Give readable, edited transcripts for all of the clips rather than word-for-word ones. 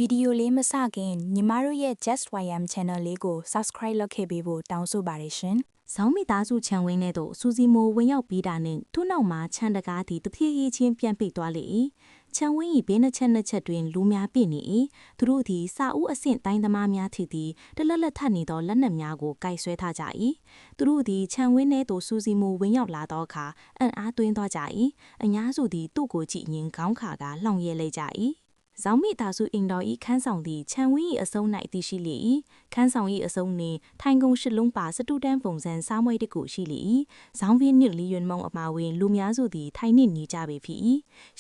video လေးမစခင်ညီမတို့ရဲ့ Just YM channel လေးကို subscribe လုပ်ခဲ့ပေးဖို့တောင်းဆိုပါတယ်ရှင်။ဇောင်းမိသားစုခြံဝင်းထဲသို့စူစီမိုဝင်ရောက်ပြီးတာနဲ့သူ့နောက်မှာခြံတကားသည်တဖြည်းဖြည်းချင်းပြန်ပိတ်သွားလေ၏။ခြံဝင်း၏ဘေးနှစ်ချက်တွင်လူများပြည့်နေ၏။သူတို့သည်စာအုပ်အဆင့်တိုင်းသမားများထီသည်တလက်လက်ထပ်နေသောလက်နက်များကိုကိုက်ဆွဲထားကြ၏။သူတို့သည်ခြံဝင်းထဲသို့စူစီမိုဝင်ရောက်လာသောအခါအံ့အားသွင်းသွားကြ၏။အများစုသည်သူ့ကိုကြည့်ရင်ခေါင်းခါကလှောင်ရဲလိုက်ကြ၏။ဇောင်းမိသားစုအိမ်တော်ဤခန်းဆောင်သည့်ခြံဝင်း၏အစုံ၌တည်ရှိလေ၏ခန်းဆောင်၏အစုံနှင့်ထိုင်ကုန်ရှစ်လုံးပါစတူတန်းပုံစံစားမွေးတစ်ခုရှိလေ၏ဇောင်းပြင်းနှင့်လီယွန်မုံအပါဝင်လူများစုသည်ထိုင်နှင့်ညီကြပေဖြစ်၏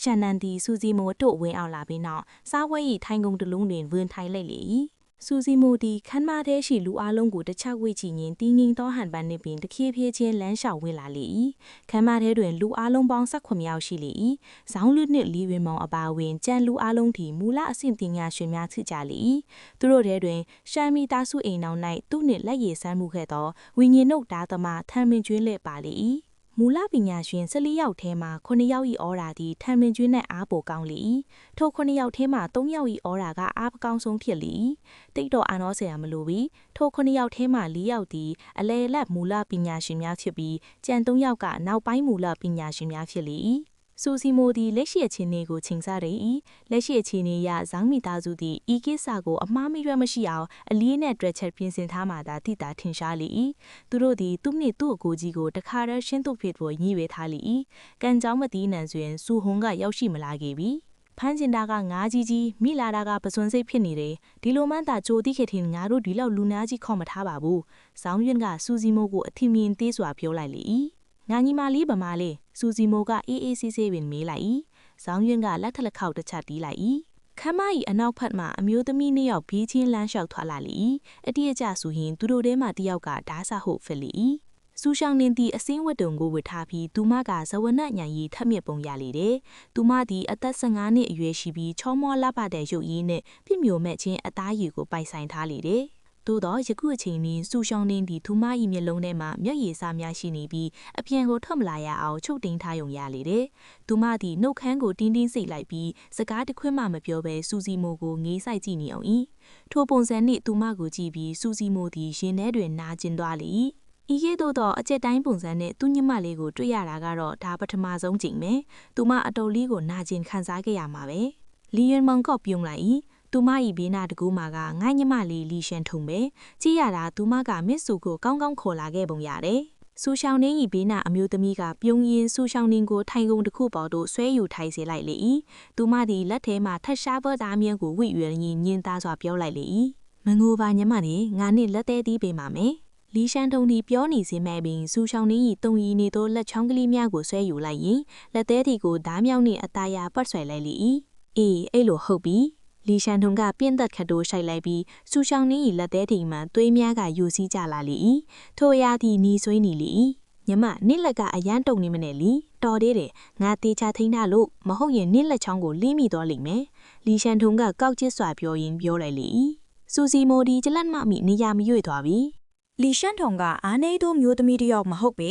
ရှန်နန်သည်စူစီမိုတို့ဝင်အောင်လာပြီးနောက်စားဝဲ၏ထိုင်ကုန်တစ်လုံးတွင်ဝင်ထိုင်လိုက်လေ၏စူစီမိုဒီခန်းမထဲရှိလူအလုံးကိုတခြားဝေ့ချီရင်တင်းငင်းသောဟန်ပန်းနှင့်ပင်တဖြည်းဖြည်းချင်းလမ်းလျှောက်ဝင်လာလေ၏ခန်းမထဲတွင်လူအလုံးပေါင်း19ယောက်ရှိလေ၏ဇောင်းလူနှင့်လီဝင်းမောင်အပါဝင်ကြံလူအလုံးသည်မူလအဆင့်ပညာရှင်များဖြစ်ကြလေ၏သူတို့ထဲတွင်ရှမ်းမီသားစုအိမ်နောက်၌သူနှင့်လက်ရည်ဆန်းမှုခဲ့သောဝိညာဉ်နှုတ်ဓာသမာထမ်းမင်းကျွင်းလက်ပါလေ၏မူလပညာရှင်14ယောက်ထဲမှာ9ယောက်၏ဩရာသည်ထံမင်ကျွင်းနဲ့အားပိုကောင်းလေ၏ထို9ယောက်ထဲမှာ3ယောက်၏ဩရာကအားပကောင်းဆုံးဖြစ်လေ၏တိတ်တော်အာနောဆရာမလိုပြီးထို9ယောက်ထဲမှာ4ယောက်သည်အလဲလက်မူလပညာရှင်များဖြစ်ပြီးကြံ3ယောက်ကနောက်ပိုင်းမူလပညာရှင်များဖြစ်လေ၏စူစီမိုသည်လက်ရှိအခြေအနေကိုချိန်ဆရ၏လက်ရှိအခြေအနေအရဇောင်းမိသားစုသည်ဤကိစ္စကိုအမှားမရွက်မရှိအောင်အလေးနဲ့တွက်ချက်ပြင်ဆင်ထားမှသာသိတာထင်ရှားလေ၏သူတို့သည်သူ့နှင့်သူ့အကိုကြီးကိုတခါတည်းရှင်းထုတ်ဖြစ်ဖို့ညှိဝဲထားလေ၏ကံကြောင်းမသိနံစွင်စူဟုံးကရောက်ရှိမလာခဲ့ပြီဖမ်းကျင်တာကငါးကြီးမိလာတာကပစွန်စိတ်ဖြစ်နေတယ်ဒီလိုမှန်းသာကြိုသိခဲ့တင်ငါတို့ဒီလောက်လူနာကြီးခေါ်မထားပါဘူးဇောင်းရင်ကစူစီမိုကိုအထင်မြင်သေးစွာပြောလိုက်လေ၏ငါညီမလေးဗမာလေးစူစီမိုကအေးအေးဆေးဆေးပင်မေးလိုက်၏ဇောင်းရင်ကလက်ထလက်ခေါက်တစ်ချက်တီးလိုက်၏ခမ်းမ၏အနောက်ဖက်မှအမျိုးသမီးနှစ်ယောက်ဘေးချင်းလမ်းလျှောက်ထွက်လာလေ၏အတိအကျဆိုရင်သူတို့ထဲမှတစ်ယောက်ကဓာဆဟုတ်ဖြစ်လေ၏စူရှောင်းနေသည့်အစင်းဝတ်တုံကိုဝတ်ထားပြီးသူမကဇဝနညံရီထက်မြက်ပုံရလေတယ်သူမသည်အသက်15နှစ်အရွယ်ရှိပြီးချောမောလှပတဲ့ရုပ်ရည်နှင့်ပြည့်မြို့မဲ့ခြင်းအသားရည်ကိုပိုင်ဆိုင်ထားလေတယ်သို့သောယခုအချိန်တွင်စူရှောင်းနေသည့်သူမ၏မျက်လုံးထဲမှာမျက်ရည်စများရှိနေပြီးအပြန်ကိုထွက်မလာရအောင်ချုပ်တင်ထားရုံရလေတယ်။သူမသည်နှုတ်ခမ်းကိုတင်းတင်းစိတ်လိုက်ပြီးစကားတစ်ခွန်းမှမပြောဘဲစူစီမိုကိုငေးဆိုင်ကြည့်နေအောင်၏။ထိုပုံစံနှင့်သူမကိုကြည့်ပြီးစူစီမိုသည်ရင်ထဲတွင်နာကျင်သွားလေ၏။ဤကဲ့သို့သောအကျက်တိုင်းပုံစံနဲ့သူညမလေးကိုတွေ့ရတာကတော့ဒါပထမဆုံးကြိမ်ပဲ။သူမအတော်လေးကိုနာကျင်ခံစားခဲ့ရမှာပဲ။လီယွန်မောင်ကပြုံးလိုက်၏သူမ၏ဘေးနာတကူမှာကငိုင်းညမလေးလီရှန်ထုံပဲကြည့်ရတာသူမကမစ်ဆူကိုကောင်းကောင်းခေါ်လာခဲ့ပုံရတယ်စူရှောင်းနှင်း၏ဘေးနာအမျိုးသမီးကပြုံးရင်စူရှောင်းနှင်းကိုထိုင်ကုန်တစ်ခုပေါ်သို့ဆွဲယူထိုင်စေလိုက်လေ၏သူမသည်လက်ထဲမှထက်ရှားပေါ်သားမြန်းကိုဝိရွယ်ရင်းညင်းသားစွာပြောလိုက်လေ၏မငိုပါညမလေးငါနှင့်လက်သေးသေးပေးပါမယ်လီရှန်ထုံသည်ပြောနေစေမဲ့ပင်စူရှောင်းနှင်း၏တုံရီနေသောလက်ချောင်းကလေးများကိုဆွဲယူလိုက်ရင်လက်သေးသည်ကိုဓားမြောင်းနှင့်အသားရပတ်ဆွဲလိုက်လေ၏အေးအဲ့လိုဟုတ်ပြီလီရှန်ထုံကပြင်းသက်ခတ်တိုးရှိုက်လိုက်ပြီးစူရှောင်းနှင်း၏လက်သေးထိန်မှသွေးများကယူစည်းကြလာလေ၏ထိုအရာသည်နီဆွေးနေလေ၏ညမနင့်လက်ကအရန်တုံနေမနဲ့လီတော်သေးတယ်ငါတေချာထိန်းထားလို့မဟုတ်ရင်နင့်လက်ချောင်းကိုလင်းမိသွားလိမ့်မယ်လီရှန်ထုံကကောက်ကျစ်စွာပြောရင်းပြောလိုက်လေ၏စူစီမိုဒီကျလက်မမိနေရမရွေ့သွားပြီလီရှန်ထုံကအာနေတို့မျိုးသမီးတယောက်မဟုတ်ပေ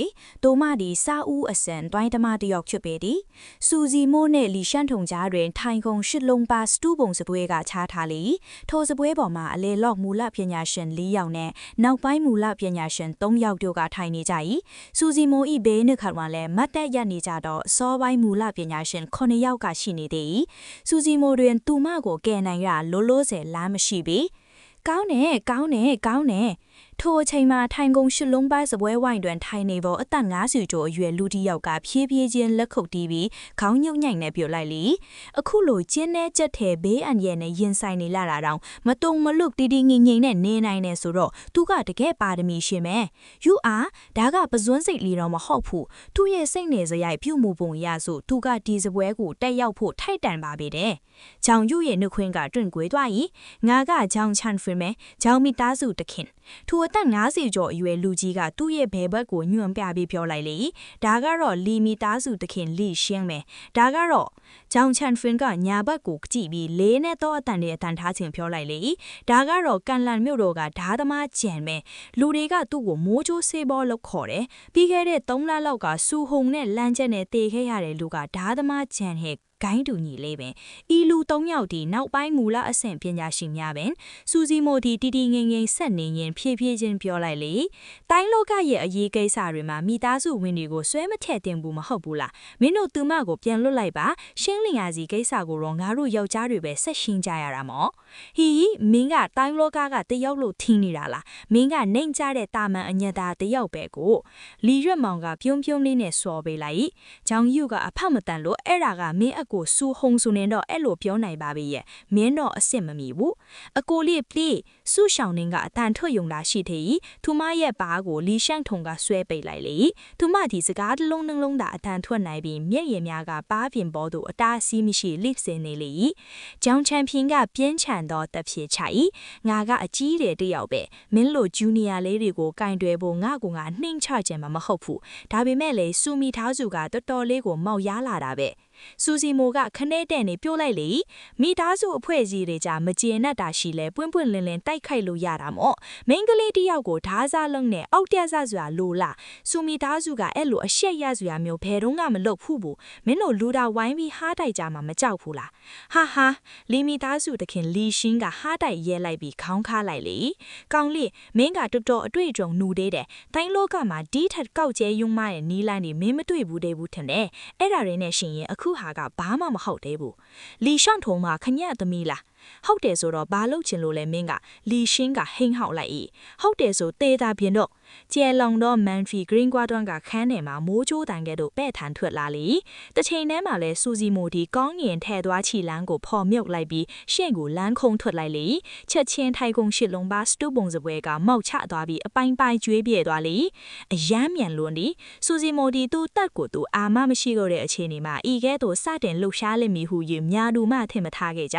တိုမဒီစာဦးအစံတွိုင်းတမတယောက်ချွတ်ပေသည်စူစီမိုနဲ့လီရှန်ထုံကြားတွင်ထိုင်ကုန်ရှစ်လုံးပါစတူးပုံစပွဲကချားထားလေထိုစပွဲပေါ်မှာအလေလော့မူလပညာရှင်4ယောက်နဲ့နောက်ပိုင်းမူလပညာရှင်3ယောက်တို့ကထိုင်နေကြ၏စူစီမိုဤဘေးနှစ်ခါမှလည်းမတ်တက်ရက်နေကြတော့စောပိုင်းမူလပညာရှင်9ယောက်ကရှိနေသေး၏စူစီမိုတွင်သူမကိုကယ်နိုင်ရလောလောဆယ်လမ်းမရှိပေကောင်းတယ်ထိုအချိန်မှာထိုင်ကုန်ရှစ်လုံးပိုင်းစပွဲဝိုင်းတွင်ထိုင်နေပေါ်အသက်50ကျော်အရွယ်လူတစ်ယောက်ကဖြည်းဖြည်းချင်းလက်ခုပ်တီးပြီးခေါင်းညှုပ်ညိုင်နဲ့ပြောလိုက်လေအခုလိုကျင်းနဲ့ကြက်ထဲဘေးအန်ရဲ့နဲ့ရင်ဆိုင်နေလာတာတောင်မတုံမလွတ်တီတီငိမ့်ငိမ့်နဲ့နေနိုင်နေဆိုတော့သူကတကယ်ပါရမီရှင်မဲယူအားဒါကပဇွန်းစိတ်လီတော့မဟုတ်ဘူးသူရဲ့စိတ်နေစရိုက်ပြုမှုပုံရဆိုသူကဒီစပွဲကိုတက်ရောက်ဖို့ထိုက်တန်ပါပေတယ်ချောင်ယူရဲ့နှုတ်ခွင်းကတွန့်ကွေးသွား၏ငါကချောင်ချန်ဖင်မဲချောင်မိသားစုတခင်ထိုအသက်50ကျော်အရွယ်လူကြီးကသူ့ရဲ့ဘဲဘက်ကိုညွှန်ပြပြီးပြောလိုက်လေဒါကတော့လီမီသားစုတခင်လီရှင်းမယ်ဒါကတော့ချောင်ချန်ဖင်ကညာဘက်ကိုကြည့်ပြီးလေးနဲ့တော့အတန်နဲ့အတန်ထားခြင်းပြောလိုက်လေဒါကတော့ကန်လန်မြို့တော်ကဓာသမားကျန်မယ်လူတွေကသူ့ကိုမိုးချိုးဆေးဘောလို့ခေါ်တယ်ပြီးခဲ့တဲ့3လလောက်ကစူဟုံနဲ့လမ်းချက်နဲ့တေခဲ့ရတဲ့လူကဓာသမားကျန်ဟဲ့ ဂိုင်းတူညီလေးပင်ဤလူ၃ယောက်ဒီနောက်ပိုင်းမူလအဆင့်ပညာရှင်များပင်စူစီမိုဒီတီတီငိမ့်ငိမ့်ဆက်နေရင်ဖြည်းဖြည်းချင်းပြောလိုက်လေတိုင်းလောကရဲ့အရေးကိစ္စတွေမှာမိသားစုဝင်တွေကိုဆွဲမထည့်တင်ဘူးမဟုတ်ဘူးလားမင်းတို့သူမကိုပြန်လွတ်လိုက်ပါရှင်းလင်ရစီကိစ္စကိုတော့ငါတို့ယောက်ျားတွေပဲဆက်ရှင်းကြရတာမော်ဟီမင်းကတိုင်းလောကတယောက်လို့ထင်းနေတာလားမင်းကနှိမ်ကြတဲ့တာမန်အညက်သားတယောက်ပဲကိုလီရွက်မောင်ကပြုံးပြုံးလေးနဲ့စော်ပေးလိုက်ဂျောင်ယူကအဖမတန်လို့အဲ့ဒါကမင်းအကိုစူဟုံဆိုနေတော့အဲ့လိုပြောနိုင်ပါပြီရဲ့မင်းတော့အစ်စ်မမီဘူးအကိုလေးပလေးစူရှောင်းနေကအတန်ထွက်ယုံတာရှိသေးသူမရဲ့ဘာကိုလီရှန့်ထုံကဆွဲပိတ်လိုက်လေသူမဒီစကားတစ်လုံးနှလုံးသာအတန်ထွက်နိုင်ပြီးမျက်ရည်များကပါးပြင်ပေါ်သို့အတားအဆီးမရှိလိစင်နေလေဂျောင်ချန်ဖျင်ကပြင်းထန်သောတပ်ဖြစ်ချငါကအကြီးတယ်တယောက်ပဲမင်းလိုဂျူနီယာလေးတွေကိုကင်တွယ်ဖို့ငါကနှိမ့်ချခြင်းမဟုတ်ဘူးဒါပေမဲ့လေစူမီထားစုကတော်တော်လေးကိုမောက်ရလာတာပဲစူစီမိုကခနဲ့တဲ့နေပြို့လိုက်လေမိသားစုအဖွဲ့အစည်းတွေကြမကျေနပ်တာရှိလဲပွင့်ပွင့်လင်းလင်းတိုက်ခိုက်လို့ရတာမော့မိန်းကလေးတယောက်ကိုဓားစားလုံးနဲ့အောက်တက်ဆစွာလိုလာစူမိသားစုကအဲ့လိုအရှက်ရစွာမျိုးဘယ်တော့မှမလုပ်ဘူးဘူးမင်းတို့လူတာဝိုင်းပြီးဟားတိုက်ကြမှာမကြောက်ဘူးလားဟာလီမိသားစုတခင်လီရှင်းကဟားတိုက်ရဲလိုက်ပြီးခေါင်းခါလိုက်လေကောင်းလေးမင်းကတော်တော်အတွေ့အကြုံနှူသေးတယ်တိုင်းလောကမှာဒီထက်ကောက်ကျဲယုံမရဲ့နီးလိုင်းနေမင်းမတွေ့ဘူးတဲ့ဘူးထင်တယ်အဲ့ဒါရင်းနဲ့ရှင်ရင်အခုဟာကဘာမှမဟုတ်သေးဘူးလီရှန့်ထုံမှာခညက်သမီးလားဟုတ်တယ်ဆိုတော့ဘာလုပ်ချင်လို့လဲမင်းကလီရှင်းကဟိန်းဟောက်လိုက်ဟုတ်တယ်ဆိုတေးတာပြင်တော့ကျဲလောင်တော့မန်ဖီဂရင်းကွာတွန်းကခန်းထဲမှာမိုးချိုးတန်ကဲ့သို့ပဲ့ထန်ထွက်လာလေတစ်ချိန်တည်းမှာလဲစူစီမိုဒီကောင်းငင်ထဲသွားချီလန်းကိုဖော်မြုပ်လိုက်ပြီးရှင့်ကိုလန်းခုံထွက်လိုက်လေချက်ချင်းထိုင်ကုန်ရှစ်လုံးပါစတူပုံစပွဲကမောက်ချသွားပြီးအပိုင်းပိုင်းကျွေးပြဲသွားလေအယမ်းမြန်လွန်းဒီစူစီမိုဒီသူ့တက်ကိုသူအာမမရှိတော့တဲ့အခြေအနေမှာဤကဲ့သို့စတင်လှုပ်ရှားလိမ့်မည်ဟု၍များသူမှထင်မထားခဲ့ကြ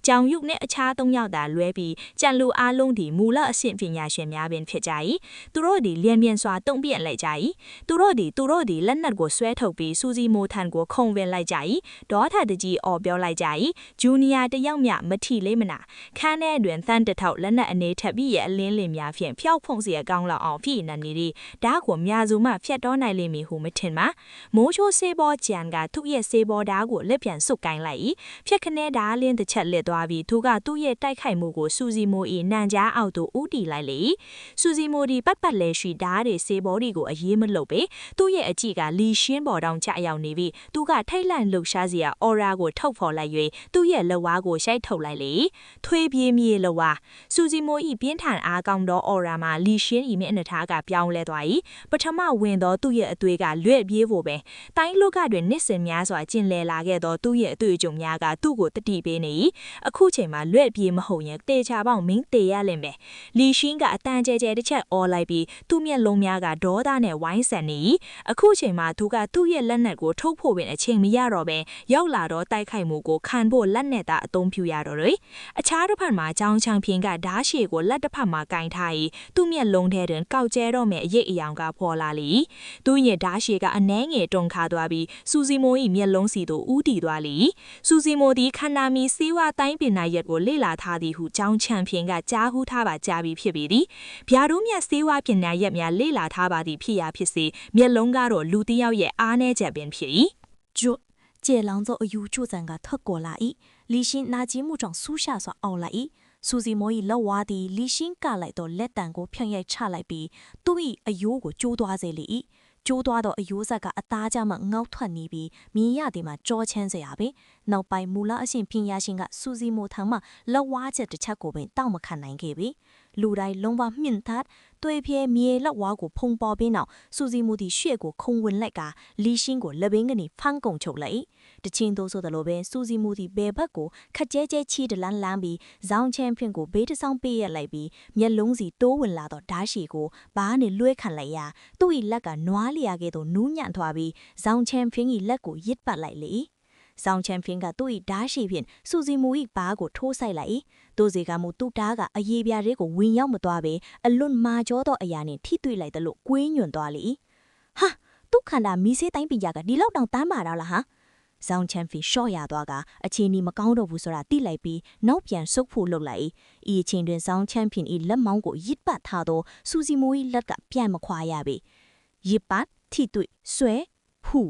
ကြောင်ရုပ်နဲ့အခြား၃ယောက်သာလွဲပြီးကြံလူအားလုံးဒီမူလအဆင့်ပညာရှင်များပင်ဖြစ်ကြ၏သူတို့ဒီလျင်မြန်စွာတုံ့ပြန်လိုက်ကြ၏သူတို့ဒီလက်နက်ကိုဆွဲထုတ်ပြီးစူစီမိုထန်ကိုခုံဝင်လိုက်ကြ၏ဒေါထတကြီးအော်ပြောလိုက်ကြ၏ဂျူနီယာတယောက်မြမထီလေးမနာခန်းထဲတွင်သန်းတထောက်လက်နက်အနေထက်ပြီးရဲ့အလင်းလင်များဖြင့်ဖျောက်ဖုံစီအကောင်းလောက်အောင်ဖြည့်နေနေသည်ဓာတ်ကိုများစုမှဖျက်တော့နိုင်လိမ့်မည်ဟုမထင်ပါမိုးချိုးဆေးဘောကြံကသူ့ရဲ့ဆေးဘောဓာတ်ကိုလက်ပြန်ဆုပ်ကိုင်းလိုက်၏ဖြက်ခနဲဓာတ်လင်းတစ်ချက်လက်သွားပြီးသူကသူ့ရဲ့တိုက်ခိုက်မှုကိုစူစီမို၏နန်ကြားအောက်သို့ဦးတီလိုက်လေစူစီမိုဒီပတ်ပတ်လဲရှိဓာတ်တွေဆေးဘောဒီကိုအရေးမလုပ်ပေသူ့ရဲ့အကြည့်ကလီရှင်းပေါ်တောင်ချရောက်နေပြီးသူကထိတ်လန့်လှုပ်ရှားစရာအော်ရာကိုထုတ်ဖော်လိုက်၍သူ့ရဲ့လက်ဝါးကိုရှိုက်ထုတ်လိုက်လေထွေးပြေးမြေလက်ဝါးစူစီမို၏ပြင်းထန်အားကောင်းသောအော်ရာမှာလီရှင်း၏မျက်နှာထားကပြောင်းလဲသွား၏ပထမဝင်သောသူ့ရဲ့အသွေးကလွဲ့ပြေးဖို့ပဲတိုင်းလောကတွင်နှစ်စင်များစွာကျင်လည်လာခဲ့သောသူ့ရဲ့အသွေးကြုံများကသူ့ကိုတတိပေးနေ၏အခုချိန်မှာလွဲ့ပြေးမဟုတ်ရင်တေချာပေါင်းမင်းတေရလိမ့်မယ်လီရှင်းကအတန်ကျဲကျဲတစ်ချက်အော်လိုက်ပြီးသူ့မျက်လုံးများကဒေါသနဲ့ဝိုင်းဆန်နေ၏အခုချိန်မှာသူကသူ့ရဲ့လက်နက်ကိုထုတ်ဖို့ပင်အချိန်မရတော့ပဲရောက်လာတော့တိုက်ခိုက်မှုကိုခံဖို့လက်နဲ့သာအသုံးပြုရတော့တယ်အခြားတစ်ဖက်မှာကြောင်ချန်ဖျင်ကဓားရှည်ကိုလက်တစ်ဖက်မှာကင်ထား၏သူ့မျက်လုံးထဲတွင်ကောက်ကျဲတော့မဲ့အရေးအယောင်ကပေါ်လာလေသူ့ရဲ့ဓားရှည်ကအနှဲငယ်တုံခါသွားပြီးစူစီမို၏မျက်လုံးစီသို့ဦးတည်သွားလေစူစီမိုသည်ခန္ဓာမီစေဝါတိုင်းပင်နာရက်ကိုလေ့လာထားသည်ဟုကြောင်ချန်ဖျင်ကကြားဟူးထားပါကြားပြီးဖြစ်ပေသည်ဗျာတို့မြတ်စေဝါပညာရက်များလေ့လာထားပါသည်ဖြစ်ရာဖြစ်စေမျက်လုံးကတော့လူတစ်ယောက်ရဲ့အားနည်းချက်ပင်ဖြစ်၏解狼走有就咱个特过来伊，李信拿吉木状苏下所熬来伊，苏西莫伊老娃的李信家来到လက်တန်ကိုဖြန့်ရိုက်ချလိုက်ပြီးသူ့၏အယိုးကိုကျိုးသွားစေလေ၏ကျိုးသွားတော့အယိုးဆက်ကအသားကြမှငေါက်ထွက်နေပြီးမြင်ရသည်မှာကြောချမ်းစရာပဲနောက်ပိုင်းမူလအရှင်ပညာရှင်ကစူစီမိုထံမှလက်ဝါးချက်တစ်ချက်ကိုပင်တောက်မခံနိုင်ခဲ့ပြီလူတိုင်းလုံးဝမြင့်သတ်တွေ့ပြဲမြေလက်ဝါးကိုဖုံပေါ်ပြီးနောက်စူစီမိုဒီရှေ့ကိုခုံဝင်လိုက်ကလီရှင်းကိုလက်ဘင်းကနေဖန်းကုန်ချုပ်လိုက်တချင်းသို့ဆိုတယ်လို့ပဲစူစီမိုဒီဘဲဘက်ကိုခက်ကျဲကျဲချီတလန်းလန်းပြီးဇောင်းချန်ဖင်ကိုဘေးတစ်ဆောင်ပေးရလိုက်ပြီးမျက်လုံးစီတိုးဝင်လာတော့ဓာတ်ရှည်ကိုဘားနဲ့လွှဲခံလိုက်ရသူ့၏လက်ကနွားလျာကဲ့သို့နူးညံ့သွားပြီးဇောင်းချန်ဖင်၏လက်ကိုရစ်ပတ်လိုက်လေဆောင်ချန်ဖင်ကသူ့၏ဓာတ်ရှိဖြင့်စူစီမူ၏ဘားကိုထိုးဆိုင်လိုက်။သူစီကမူသူ့ဓာတ်ကအရေးပြားတွေကိုဝင်ရောက်မသွားပဲအလွန်မာကျောသောအရာနှင့်ထိတွေ့လိုက်တယ်လို့ကွေးညွန့်သွားလေ။ဟာသူ့ခန္ဓာမီးစေးတိုင်းပညာကဒီလောက်တောင်တမ်းပါတော့လားဟာ။ဆောင်ချန်ဖင်ရှော့ရသွားကအချိန်ဒီမကောင်းတော့ဘူးဆိုတာသိလိုက်ပြီးနောက်ပြန်ဆုတ်ဖို့လုပ်လိုက်။ဤအချိန်တွင်ဆောင်ချန်ဖင်၏လက်မောင်းကိုရစ်ပတ်ထားသောစူစီမူ၏လက်ကပြန်မခွာရပေ။ရစ်ပတ်ထိတွေ့ဆွဲဖူ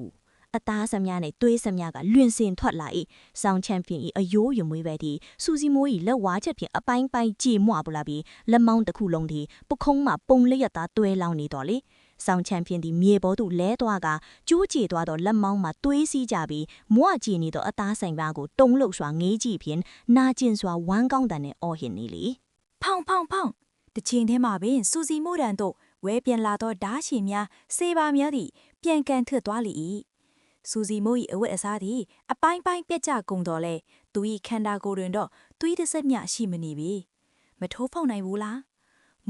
အသားစမြနဲ့သွေးစမြကလွင်စင်ထွက်လာ၏ဆောင်းချန်ပီယံ၏အယိုးယမွေးပဲသည်စူစီမိုး၏လက်ဝါးချက်ဖြင့်အပိုင်းပိုင်းကြည်မွပလာပြီးလက်မောင်းတစ်ခုလုံးသည်ပခုံးမှပုံလျက်သားတွဲလောင်းနေတော်လေဆောင်းချန်ပီယံသည်မြေပေါ်သို့လဲသွားကကျိုးကျသွားသောလက်မောင်းမှသွေးစီးကြပြီးမွကြည်နေသောအသားဆိုင်ပါကိုတုံလှုပ်စွာငေးကြည့်ဖြင့်နာကျင်စွာဝမ်းကောင်းတန်နဲ့အော်ဟစ်နေလေဖောင်ဖောင်ဖောင်တချင်းထဲမှာပင်စူစီမိုးတန်တို့ဝဲပြန်လာသောဓားရှင်များစေပါများသည့်ပြန်ကန်ထွက်သွားလေ၏စူစီမိုး၏အဝတ်အစားသည်အပိုင်းပိုင်းပြက်ကျကုန်တော်လဲသူ၏ခန္ဓာကိုယ်တွင်တော့သွေးတစ်စက်မျှရှိမနေပြီမထိုးဖောက်နိုင်ဘူးလာ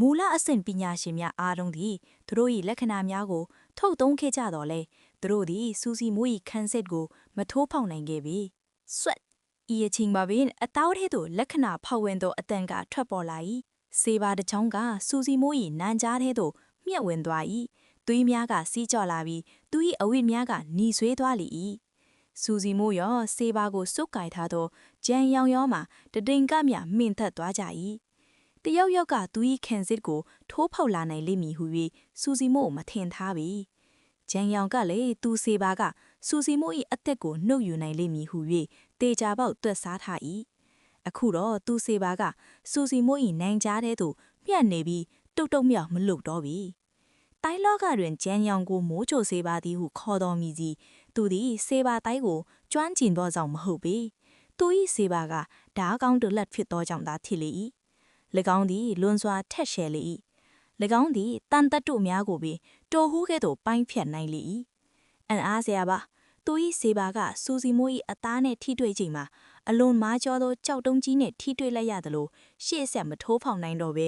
းမူလအဆင့်ပညာရှင်များအားလုံးသည်သူတို့၏လက္ခဏာများကိုထုတ်သုံးခဲ့ကြတော်လဲသူတို့သည်စူစီမိုး၏ခန်းစစ်ကိုမထိုးဖောက်နိုင်ခဲ့ပြီဆွတ်ဤအချင်းပါပင်အတောက်ထဲသို့လက္ခဏာဖောက်ဝင်သောအတန်ကထွက်ပေါ်လာ၏စေပါတစ်ချောင်းကစူစီမိုး၏နန်းကြားထဲသို့မြက်ဝင်သွား၏သွေးများကစီးကြော်လာပြီးသူ၏အဝတ်များကหนีဆွေးသွားလေ၏စူစီမိုးရောစေပါကိုစုပ်ကိုင်ထားသောကြံရောင်ရောမှတတိန်ကမြမှင်သက်သွားကြ၏တယောက်ယောက်ကသူ၏ခံစစ်ကိုထိုးဖောက်လာနိုင်လိမ့်မည်ဟု၍စူစီမိုးမထင်ထားပြီကြံရောင်ကလည်းသူစေပါကစူစီမိုး၏အသက်ကိုနှုတ်ယူနိုင်လိမ့်မည်ဟု၍တေချာပေါက်တွက်စားထား၏အခုတော့သူစေပါကစူစီမိုး၏နိုင်ကြားထဲသို့မြတ်နေပြီးတုတ်တုတ်မြောက်မလုတော့ပြီတိုင်းလောကတွင်ကြံရောင်ကိုမိုးချိုစေပါသည်ဟုခေါ်တော်မူသည်သူသည်စေပါတိုင်းကိုကျွမ်းကျင်သောကြောင့်မဟုတ်ပေသူ၏စေပါကဓာကောင်းတလက်ဖြစ်သောကြောင့်သာဖြစ်လေ၏၎င်းသည်လွန်စွာထက်ရှယ်လေ၏၎င်းသည်တန်တတ်တို့များကိုပင်တိုဟူးကဲ့သို့ပိုင်းဖြတ်နိုင်လေ၏အံ့အားစရာပါသူ၏စေပါကစူစီမိုး၏အသားနှင့်ထိတွေ့ချိန်မှာအလွန်မားကျော်သောကြောက်တုံးကြီးနှင့်ထိတွေ့လိုက်ရသလိုရှေ့ဆက်မထိုးဖောက်နိုင်တော့ပဲ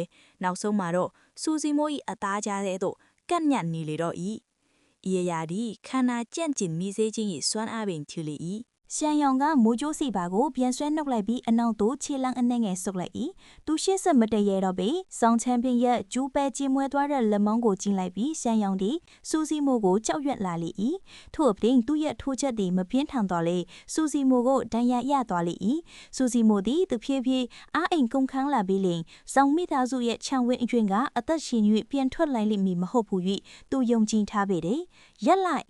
နောက်ဆုံးမှာတော့စူစီမိုး၏အသားကြားထဲသို့ကန့်ညက်နေလေတော့၏ဤအရာသည်ခန္ဓာကြန့်ကျင်မိစေခြင်း၏စွမ်းအားပင်ဖြစ်လေ၏ရှန်ယောင်ကမိုးကျိုးစီပါကိုပြန်ဆွဲနှုတ်လိုက်ပြီးအနောက်သို့ခြေလမ်းအနှဲငယ်ဆုပ်လိုက်၏သူရှေ့ဆက်မတည့်ရတော့ပေဆောင်းချန်ပီယံရဲ့ကျူးပဲကြီးမွဲသွားတဲ့လက်မောင်းကိုကျင်းလိုက်ပြီးရှန်ယောင်သည်စူစီမိုကိုကြောက်ရွံ့လာလေ၏ထို့အပြင်သူ့ရဲ့ထိုးချက်သည်မပြင်းထန်တော့လေစူစီမိုကိုဒဏ်ရာရသွားလေ၏စူစီမိုသည်သူဖြည်းဖြည်းအားအိမ်ကုန်ခန်းလာပြီးလင်ဆောင်းမိသားစုရဲ့ခြံဝင်းအကျွင်းကအသက်ရှင်၍ပြန်ထွက်လာလိမ့်မည်မဟုတ်ဘူး၍သူယုံကြည်ထားပေတယ်ရက်လိုက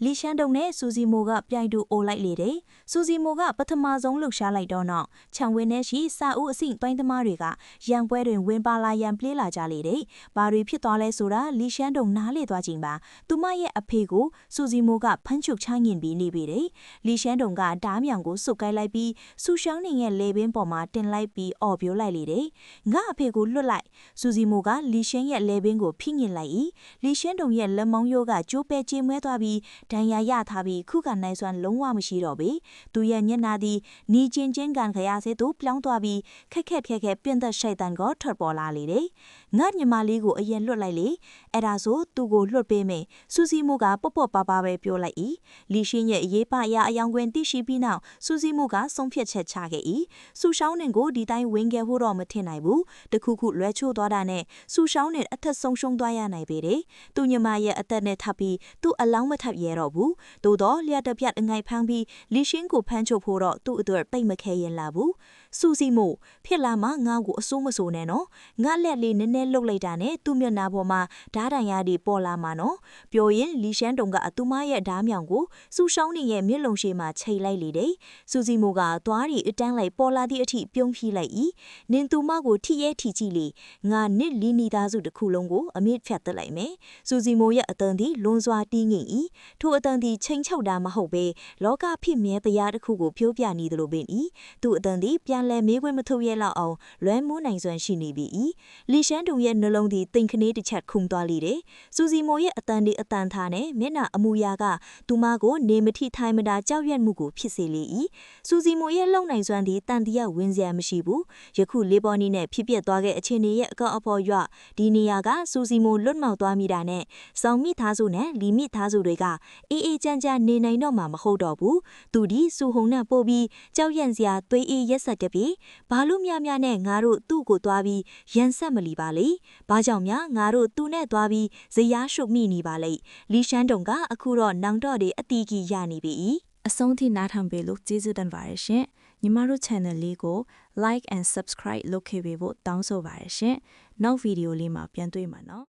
်လီရှန်တုံနဲ့စူစီမိုကပြိုင်တူအိုလိုက်လေတယ်စူစီမိုကပထမဆုံးလှုပ်ရှားလိုက်တော့နောက်ခြံဝင်းထဲရှိစာအုပ်အစိမ့်ပိုင်းသမားတွေကရန်ပွဲတွင်ဝင်ပါလာရန်ပြေးလာကြလေတယ်ဘာတွေဖြစ်သွားလဲဆိုတာလီရှန်တုံနားလေသွားခြင်းပါသူမရဲ့အဖေကိုစူစီမိုကဖမ်းချုပ်ချငင်ပြီးနေပေတယ်လီရှန်တုံကဓားမြောင်ကိုစုပ်ကိုက်လိုက်ပြီးစူရှောင်းနေရဲ့လေပင်ပေါ်မှာတင်လိုက်ပြီးအော်ပြိုးလိုက်လေတယ်ငါအဖေကိုလွတ်လိုက်စူစီမိုကလီရှန်ရဲ့လေပင်ကိုဖိငင်လိုက်၏လီရှန်တုံရဲ့လက်မောင်းရိုးကကျိုးပဲကျင်းမွဲသွားပြီးဒဏ်ရာရထားပြီးခုခံနိုင်စွမ်းလုံးဝမရှိတော့ပေသူရဲ့မျက်နှာသည်နီချင်းချင်းကန်ခရဆဲသို့ပြောင်းသွားပြီးခက်ခက်ပြင့်သက်ရှိုက်တန်ကိုထွက်ပေါ်လာလေတယ်ငါညီမလေးကိုအရင်လွတ်လိုက်လေအဲ့ဒါဆိုသူ့ကိုလွတ်ပေးမယ်စူစီမိုကပေါ့ပါပါပဲပြောလိုက်၏လီရှင်းရဲ့အရေးပါအရာအယောင်ကွင်သိရှိပြီးနောက်စူစီမိုကဆုံးဖြတ်ချက်ချခဲ့၏စူရှောင်းနှင်ကိုဒီတိုင်းဝင်ခဲ့ဖို့တော့မထင်နိုင်ဘူးတခုခုလွဲချိုးသွားတာနဲ့စူရှောင်းနှင်အထက်ဆုံးရှုံးသွားရနိုင်ပေတယ်သူညီမရဲ့အသက်နဲ့ထပ်ပြီးသူ့အလောင်းမထပ်ရဲတော့ဘူးသို့တော့လျှက်တပြတ်အငိုက်ဖမ်းပြီးလီရှင်းကိုဖမ်းချုပ်ဖို့တော့သူ့အတွက်ပိတ်မခဲရင်လာဘူးစူစီမိုဖြစ်လာမှငါ့ကိုအစိုးမစိုးနဲ့နော်ငါလက်လေးနည်းနည်းလှုပ်လိုက်တာနဲ့သူ့မျက်နှာပေါ်မှာဓားတန်ရည်ပေါ်လာမှာနော်ပြောရင်လီရှန်တုံကအသူမရဲ့ဓားမြောင်ကိုစူရှောင်းနေရဲ့မျက်လုံးရှိမှချိတ်လိုက်လေတယ်စူစီမိုကသွားရီအတန်းလိုက်ပေါ်လာသည့်အထိပြုံးဖြီးလိုက်၏နင်သူမကိုထိရဲထိကြည့်လေငါနစ်လီနီသားစုတစ်ခုလုံးကိုအမြင့်ဖြတ်တက်လိုက်မယ်စူစီမိုရဲ့အတန်သည်လွန်စွာတီးငိမ့်၏ထိုအတန်သည်ချိန်ချောက်တာမဟုတ်ပဲလောကဖြစ်မြဲတရားတစ်ခုကိုပြောပြနေသလိုပင်၏သူအတန်သည်ပြန်လဲမေးခွန်းမထုတ်ရလောက်အောင်လွမ်းမိုးနိုင်စွမ်းရှိနေပြီလီရှန်တုံရဲ့နှလုံးသည်တိမ်ခနေတစ်ချက်ခုန်သွားလေတယ်စူစီမိုရဲ့အတန်ဒီအတန်ထားနဲ့မျက်နှာအမူအရာကသူမကိုနေမထိထိုင်မတာကြောက်ရွံ့မှုကိုဖြစ်စေလေ၏စူစီမိုရဲ့လုံနိုင်စွမ်းသည်တန်တရားဝင်စရာမရှိဘူးယခုလေးပေါ်နီနဲ့ဖြစ်ပျက်သွားခဲ့အခြေအနေရဲ့အကောက်အဖော်ရွဒီနေရာကစူစီမိုလွတ်မြောက်သွားမိတာနဲ့စောင်မိသားစုနဲ့လီမိသားစုတွေကအေးချမ်းနေနိုင်တော့မှာမဟုတ်တော့ဘူးသူဒီစူဟုံနဲ့ပို့ပြီးကြောက်ရွံ့စရာသွေးအေးရက်ဆက်တက်ပြီးဘာလို့များနဲ့ငါတို့သူ့ကိုသွားပြီးရန်ဆက်မလီပါလေဘာကြောင့်များငါတို့သူနဲ့သွားပြီးဇရားရှုပ်မိနေပါလေလီရှန်တုံကအခုတော့နောင်တော့တွေအတီးကြီးရနေပြီအဆုံးထိနားထောင်ပေးလို့ကျေးဇူးတင်ပါတယ်ရှင်ညီမတို့ channel လေးကို like and subscribe လုပ်ခဲ့ပေးဖို့တောင်းဆိုပါတယ်ရှင်နောက်ဗီဒီယိုလေးမှာပြန်တွေ့မှာနော်